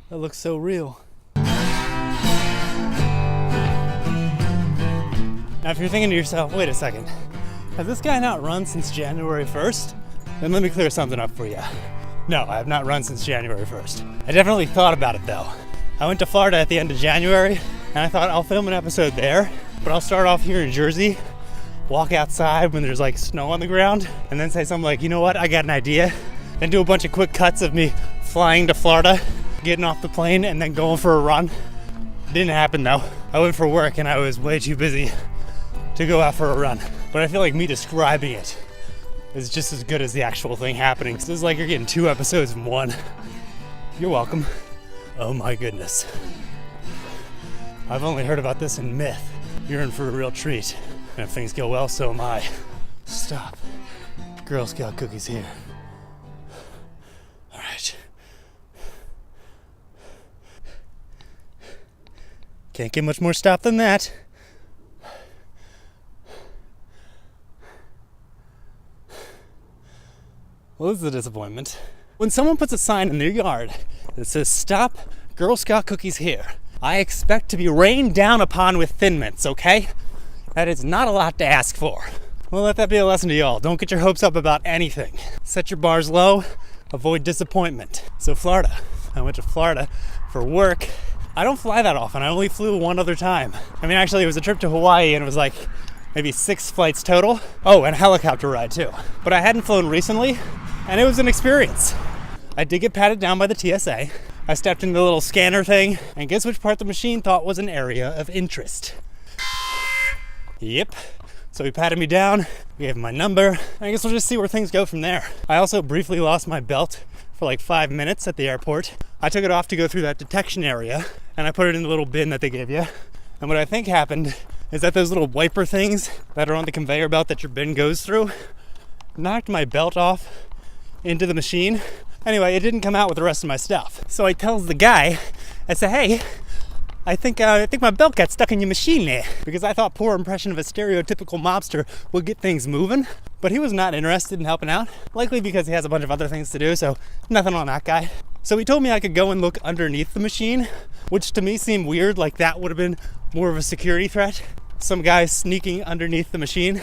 That looks so real. Now if you're thinking to yourself, wait a second, has this guy not run since January 1st? Then let me clear something up for you. No, I have not run since January 1st. I definitely thought about it though. I went to Florida at the end of January, and I thought I'll film an episode there, but I'll start off here in Jersey, walk outside when there's like snow on the ground, and then say something like, you know what, I got an idea, and do a bunch of quick cuts of me flying to Florida, getting off the plane, and then going for a run. Didn't happen though. I went for work and I was way too busy to go out for a run. But I feel like me describing it is just as good as the actual thing happening. So it's like you're getting 2 episodes in one. You're welcome. Oh my goodness. I've only heard about this in myth. You're in for a real treat. And if things go well, so am I. Stop. Girl Scout cookies here. All right. Can't get much more stop than that. Well, this is a disappointment. When someone puts a sign in their yard that says, "Stop, Girl Scout cookies here," I expect to be rained down upon with Thin Mints, okay? That is not a lot to ask for. Well, let that be a lesson to y'all. Don't get your hopes up about anything. Set your bars low, avoid disappointment. So Florida. I went to Florida for work. I don't fly that often. I only flew one other time. I mean, actually, it was a trip to Hawaii, and it was like maybe 6 flights total. Oh, and a helicopter ride too. But I hadn't flown recently, and it was an experience. I did get patted down by the TSA. I stepped in the little scanner thing, and guess which part the machine thought was an area of interest? Yep. So he patted me down, gave him my number, and I guess we'll just see where things go from there. I also briefly lost my belt for like 5 minutes at the airport. I took it off to go through that detection area, and I put it in the little bin that they give you. And what I think happened is that those little wiper things that are on the conveyor belt that your bin goes through knocked my belt off into the machine. Anyway, it didn't come out with the rest of my stuff. So I tells the guy, I say, hey, I think my belt got stuck in your machine there, because I thought poor impression of a stereotypical mobster would get things moving. But he was not interested in helping out, likely because he has a bunch of other things to do, so nothing on that guy. So he told me I could go and look underneath the machine, which to me seemed weird, like that would have been more of a security threat. Some guy sneaking underneath the machine.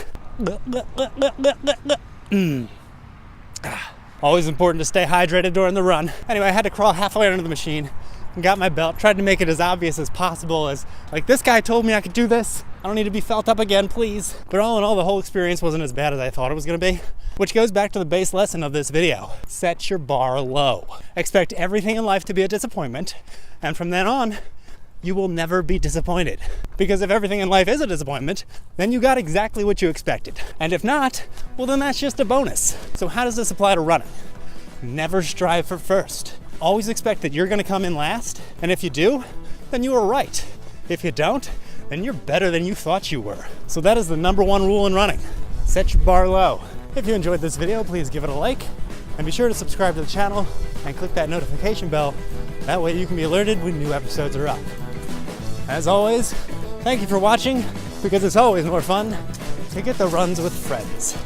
Always important to stay hydrated during the run. Anyway, I had to crawl halfway under the machine and got my belt, tried to make it as obvious as possible as, like, this guy told me I could do this. I don't need to be felt up again, please. But all in all, the whole experience wasn't as bad as I thought it was gonna be, which goes back to the base lesson of this video. Set your bar low. Expect everything in life to be a disappointment, and from then on, you will never be disappointed. Because if everything in life is a disappointment, then you got exactly what you expected. And if not, well then that's just a bonus. So how does this apply to running? Never strive for first. Always expect that you're gonna come in last, and if you do, then you were right. If you don't, then you're better than you thought you were. So that is the #1 rule in running. Set your bar low. If you enjoyed this video, please give it a like, and be sure to subscribe to the channel and click that notification bell. That way you can be alerted when new episodes are up. As always, thank you for watching, because it's always more fun to get the runs with friends.